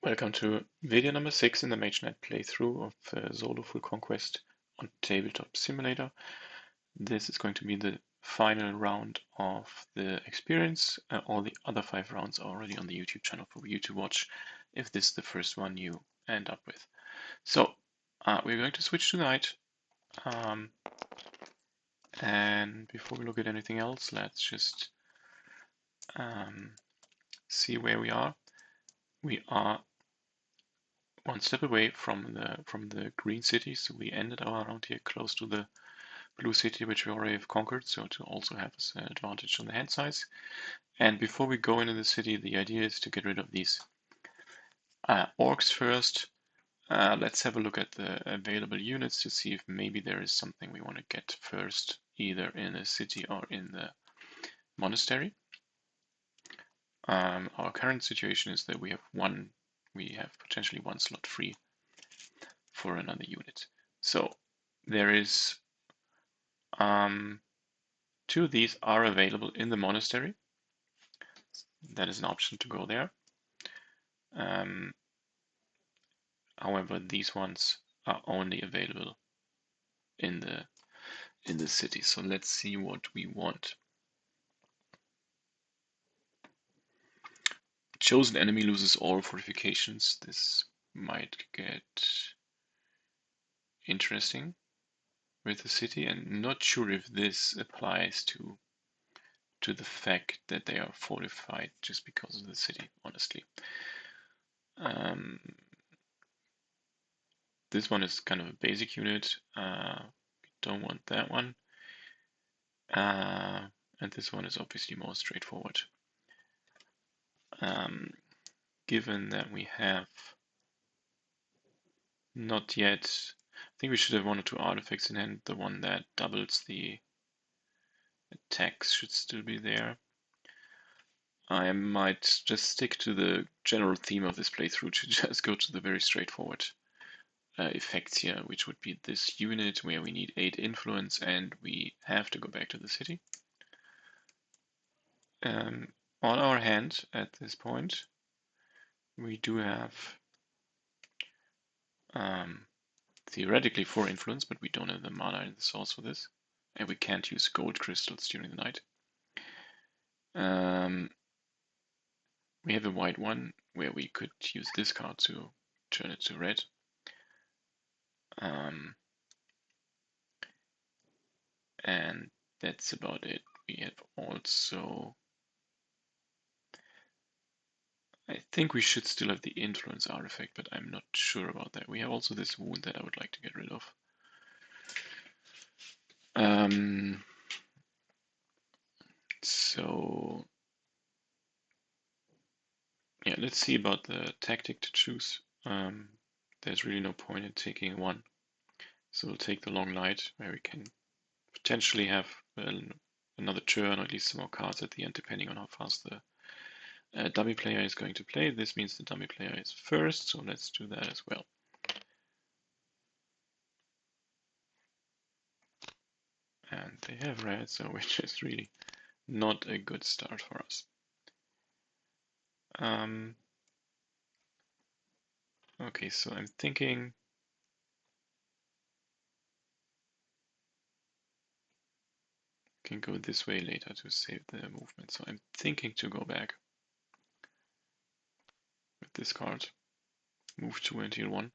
Welcome to video number 6 in the Mage playthrough of Solo Full Conquest on Tabletop Simulator. This is going to be the final round of the experience. All the other 5 rounds are already on the YouTube channel for you to watch if this is the first one you end up with. So, we're going to switch to night. And before we look at anything else, let's just see where we are. We are one step away from the green city, so we ended our round here close to the blue city, which we already have conquered, so to also have an advantage on the hand size. And before we go into the city, the idea is to get rid of these orcs first. Let's have a look at the available units to see if maybe there is something we want to get first, either in the city or in the monastery. Our current situation is that we have potentially one slot free for another unit. So there is 2 of these are available in the monastery. That is an option to go there. However, these ones are only available in the city. So let's see what we want. Chosen enemy loses all fortifications. This might get interesting with the city, and not sure if this applies to the fact that they are fortified just because of the city, honestly. This one is kind of a basic unit. Don't want that one. And this one is obviously more straightforward. Given that we have not yet, I think we should have 1 or 2 artifacts in hand. The one that doubles the attacks should still be there. I might just stick to the general theme of this playthrough to just go to the very straightforward effects here, which would be this unit where we need 8 influence and we have to go back to the city. On our hand at this point, we do have theoretically 4 influence, but we don't have the mana and the source for this, and we can't use gold crystals during the night. We have a white one where we could use this card to turn it to red. And that's about it. We have also, I think we should still have the influence artifact, but I'm not sure about that. We have also this wound that I would like to get rid of. So yeah, let's see about the tactic to choose. There's really no point in taking one. So we'll take the long night, where we can potentially have another turn, or at least some more cards at the end, depending on how fast the dummy player is going to play. This means the dummy player is first, so let's do that as well. And they have red, so which is really not a good start for us. Okay, so I'm thinking can go this way later to save the movement. So I'm thinking to go back with this card, move 2 and heal 1.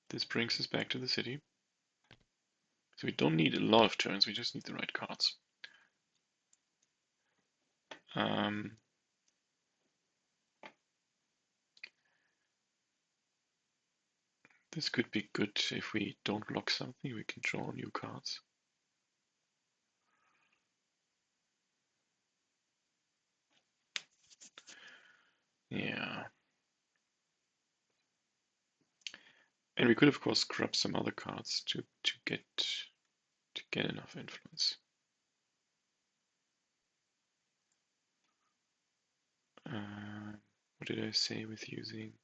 This brings us back to the city. So we don't need a lot of turns, we just need the right cards. This could be good if we don't block something, we can draw new cards. Yeah. And we could of course grab some other cards to get enough influence. What did I say with using?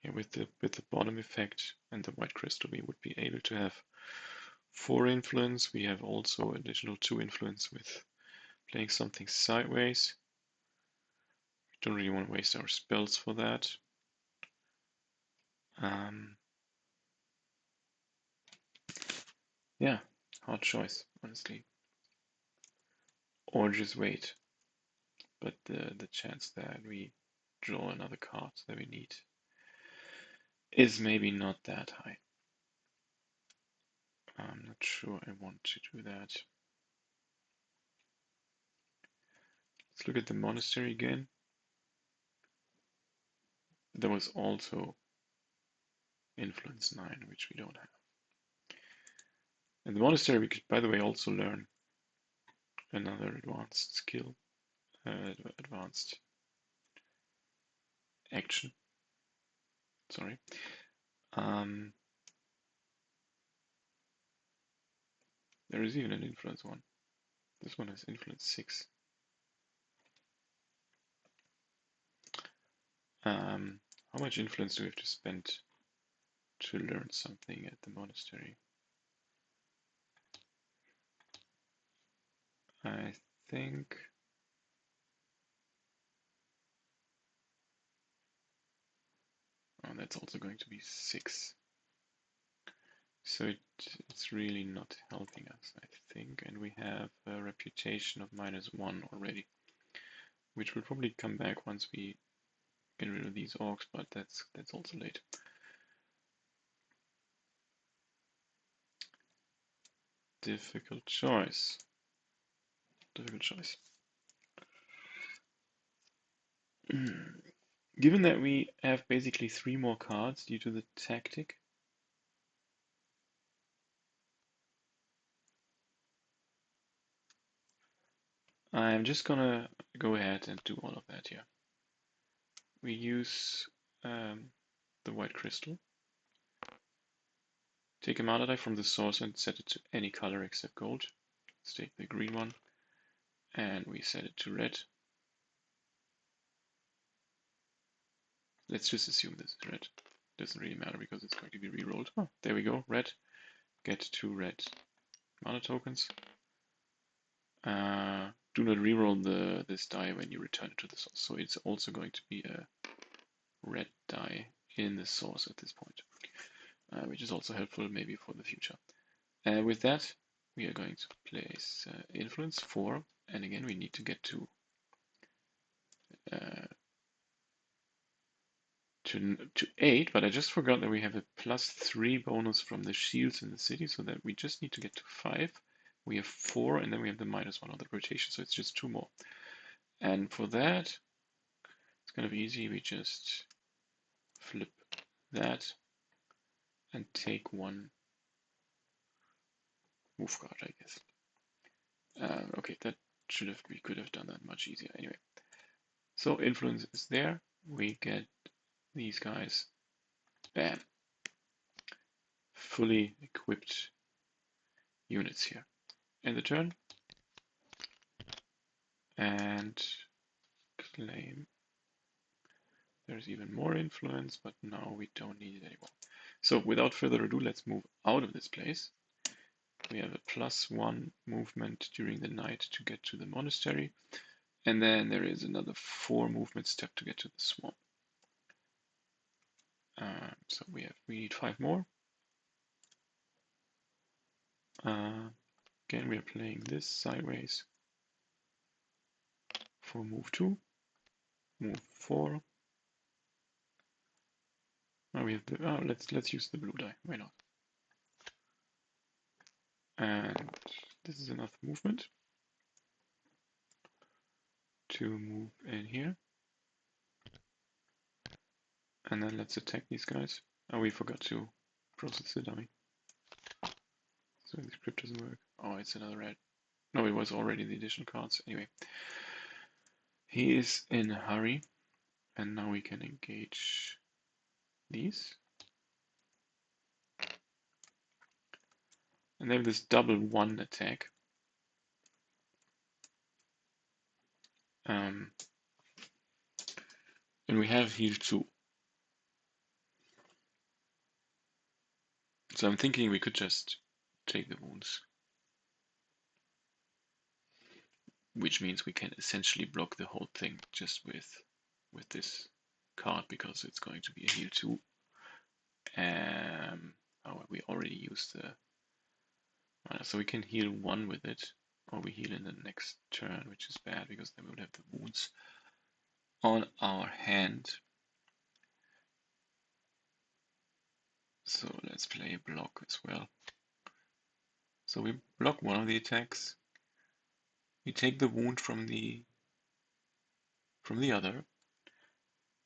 Yeah, with the bottom effect and the white crystal, we would be able to have 4 influence. We have also additional 2 influence with playing something sideways. Don't really want to waste our spells for that. Yeah, hard choice, honestly. Or just wait. But the chance that we draw another card that we need is maybe not that high. I'm not sure I want to do that. Let's look at the monastery again. There was also influence 9, which we don't have. And the monastery we could, by the way, also learn another advanced skill, advanced action. Sorry. There is even an influence 1. This one has influence 6. How much influence do we have to spend to learn something at the monastery? I think that's also going to be 6. So it's really not helping us, I think. And we have a reputation of -1 already, which will probably come back once we get rid of these orcs, but that's also late. Difficult choice. Difficult choice. Given that we have basically 3 more cards due to the tactic, I'm just gonna go ahead and do all of that here. We use the white crystal, take a mana die from the source and set it to any color except gold. Let's take the green one and we set it to red. Let's just assume this is red. Doesn't really matter because it's going to be re-rolled. Oh, there we go, red. Get 2 red mana tokens. Do not re-roll this die when you return it to the source. So it's also going to be a red die in the source at this point, which is also helpful maybe for the future. With that, we are going to place influence 4, and again we need to get to 8, but I just forgot that we have a +3 bonus from the shields in the city, so that we just need to get to 5. We have 4, and then we have the -1 on the rotation, so it's just 2 more. And for that, it's kind of easy. We just flip that and take 1 move card, I guess. Okay, we could have done that much easier. Anyway, so influence is there. We get these guys. Bam. Fully equipped units here. End the turn. And claim. There's even more influence, but now we don't need it anymore. So without further ado, let's move out of this place. We have a +1 movement during the night to get to the monastery. And then there is another 4 movement step to get to the swamp. So we need 5 more. Again, we are playing this sideways for move 2, move 4. Now we have the let's use the blue die. Why not? And this is enough movement to move in here. And then let's attack these guys. Oh, we forgot to process the dummy. So the script doesn't work. Oh, it's another red. No, it was already the additional cards. Anyway, he is in a hurry, and now we can engage these. And they have this double 1 attack. And we have heal 2. So I'm thinking we could just take the wounds. Which means we can essentially block the whole thing just with with this card because it's going to be a heal 2. Oh, we already used the mana, so we can heal 1 with it, or we heal in the next turn, which is bad because then we would have the wounds on our hand. So let's play block as well. So we block one of the attacks. We take the wound from the other,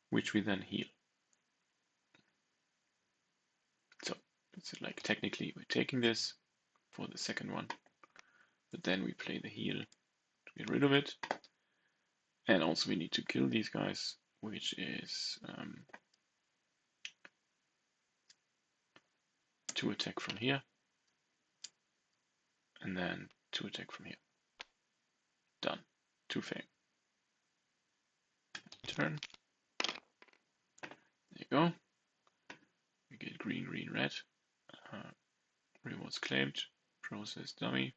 which we then heal. So it's like technically we're taking this for the second one, but then we play the heal to get rid of it. And also we need to kill these guys, which is 2 attack from here, and then 2 attack from here. Done. 2 fame. Turn. There you go. We get green, green, red. Rewards claimed. Process dummy.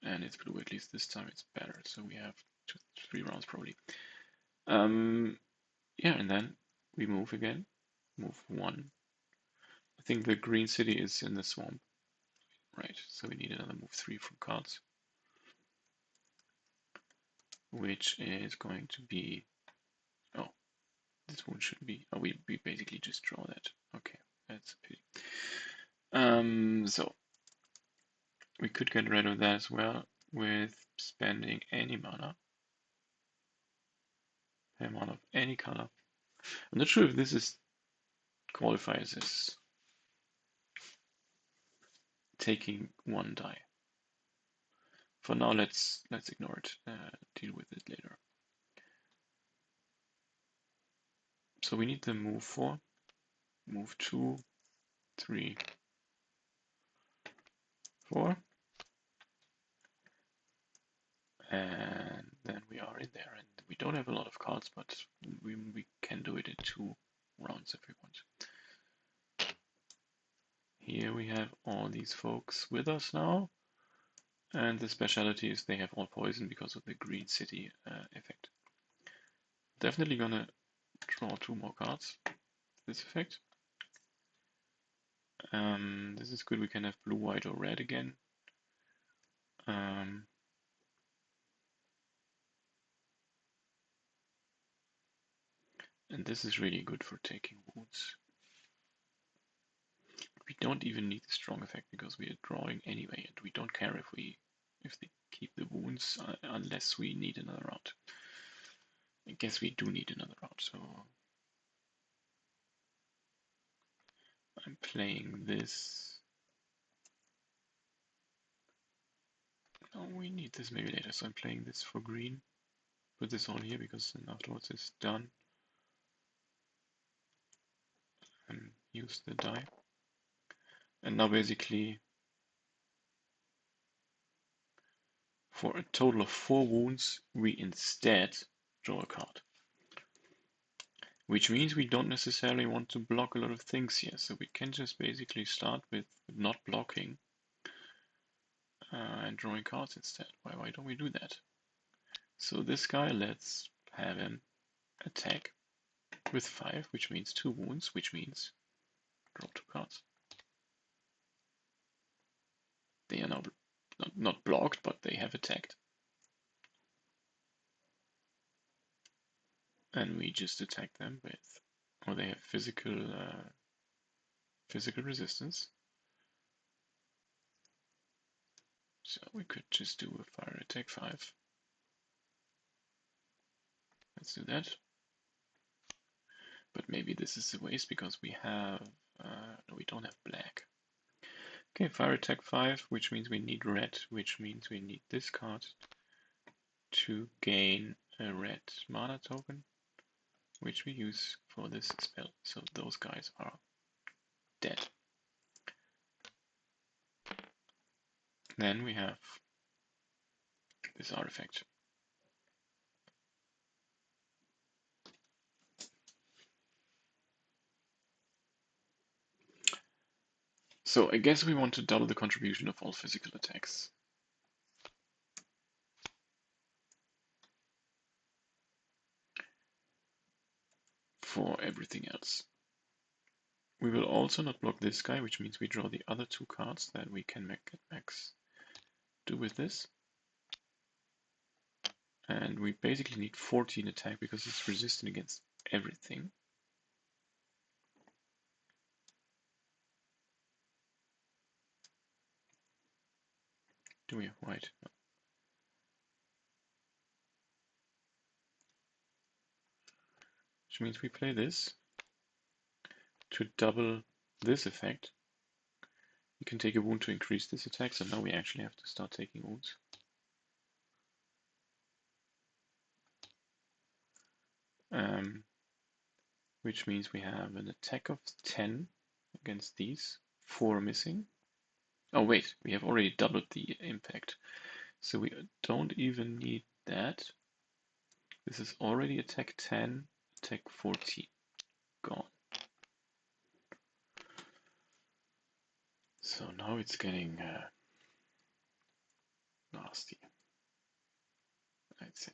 And it's blue, at least this time it's better. So we have 3 rounds probably. Yeah, and then we move again. Move 1. I think the green city is in the swamp. Right, so we need another move 3 from cards. Which is going to be, oh, this one should be, oh, we basically just draw that. Okay, that's a pity. So we could get rid of that as well with spending any mana. A mana of any color. I'm not sure if this is qualifies as taking 1 die. For now, let's ignore it. Deal with it later. So we need the move 4, move 2, 3, 4, and then we are in there. And we don't have a lot of cards, but we can do it in 2 rounds if we want. Here we have all these folks with us now, and the specialty is they have all poison because of the green city effect. Definitely gonna draw 2 more cards. This effect. This is good. We can have blue, white, or red again. And this is really good for taking wounds. We don't even need the strong effect because we are drawing anyway, and we don't care if they keep the wounds unless we need another round. I guess we do need another round, so I'm playing this. No, we need this maybe later, so I'm playing this for green. Put this all here because then afterwards it's done. And use the die. And now basically for a total of 4 wounds, we instead draw a card. Which means we don't necessarily want to block a lot of things here, so we can just basically start with not blocking and drawing cards instead. Why don't we do that? So this guy, let's have him attack with 5, which means 2 wounds, which means draw 2 cards. They are now not blocked, but they have attacked. And we just attack them with, or they have physical resistance. So we could just do a fire attack 5. Let's do that. But maybe this is a waste because we have, no, we don't have black. Okay, fire attack 5, which means we need red, which means we need this card to gain a red mana token, which we use for this spell. So those guys are dead. Then we have this artifact. So I guess we want to double the contribution of all physical attacks. for everything else. We will also not block this guy, which means we draw the other 2 cards that we can make max do with this. And we basically need 14 attack because it's resistant against everything. Do we have white? No. Which means we play this to double this effect. You can take a wound to increase this attack, so now we actually have to start taking wounds. Which means we have an attack of 10 against these, 4 missing. Oh wait, we have already doubled the impact, so we don't even need that. This is already attack 10, attack 14, gone. So now it's getting nasty, I'd say.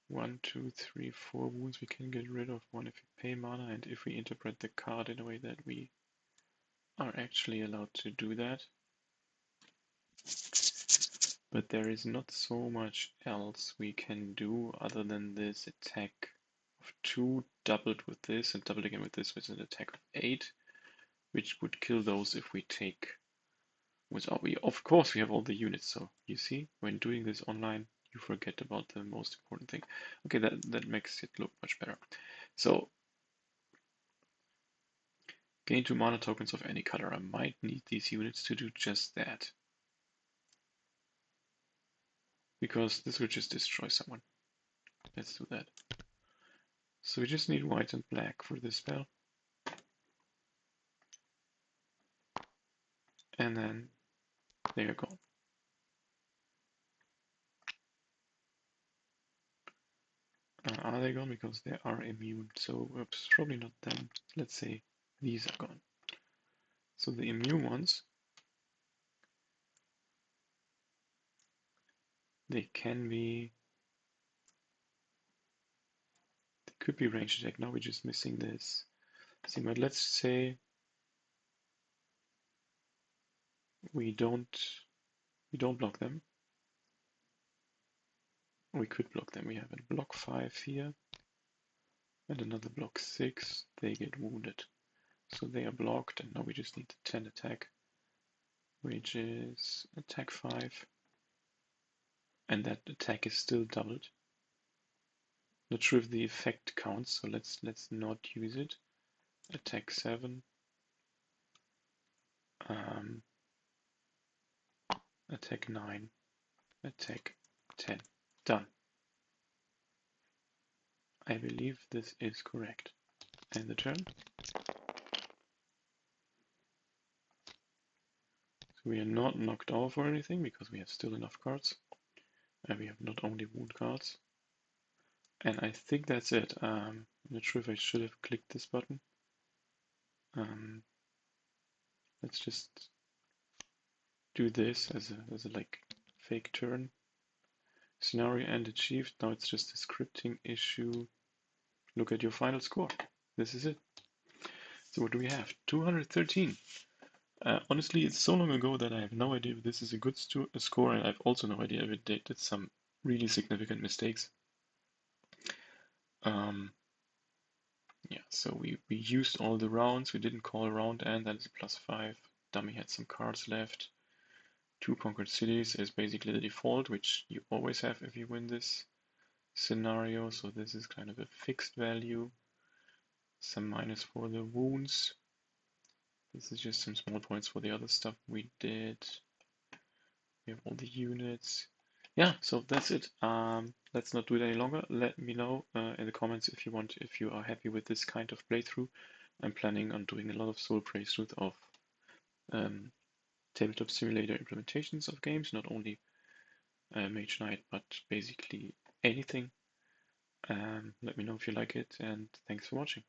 One, two, three, 4 wounds we can get rid of, 1 if we pay mana, and if we interpret the card in a way that we are actually allowed to do that. But there is not so much else we can do other than this attack of 2 doubled with this and doubled again with this, with an attack of 8, which would kill those if we take without we of course we have all the units, so you see when doing this online you forget about the most important thing. Okay, that makes it look much better. So gain 2 mana tokens of any color. I might need these units to do just that, because this will just destroy someone. Let's do that. So we just need white and black for this spell. And then they are gone. Are they gone? Because they are immune. So oops, probably not them. Let's say these are gone. So the immune ones, they can be, they could be ranged attack. Now we're just missing this. See, but let's say we don't block them. We could block them. We have a block 5 here and another block 6. They get wounded. So they are blocked, and now we just need the 10 attack, which is attack 5. And that attack is still doubled. Not sure if the effect counts, so let's not use it. Attack 7. Attack 9. Attack 10. Done. I believe this is correct. And the turn. So we are not knocked off or anything because we have still enough cards. And we have not only wound cards. And I think that's it. I'm not sure if I should have clicked this button. Let's just do this as a like fake turn. Scenario end achieved. Now it's just a scripting issue. Look at your final score. This is it. So what do we have? 213. Honestly, it's so long ago that I have no idea if this is a good score, and I have also no idea if it did some really significant mistakes. Yeah, so we used all the rounds. We didn't call a round end. That is a +5. Dummy had some cards left. 2 conquered cities is basically the default, which you always have if you win this scenario. So this is kind of a fixed value. Some minus for the wounds. This is just some small points for the other stuff we did. We have all the units. Yeah, so that's it. Let's not do it any longer. Let me know in the comments if you are happy with this kind of playthrough. I'm planning on doing a lot of solo playthroughs of tabletop simulator implementations of games, not only Mage Knight, but basically anything. Let me know if you like it, and thanks for watching.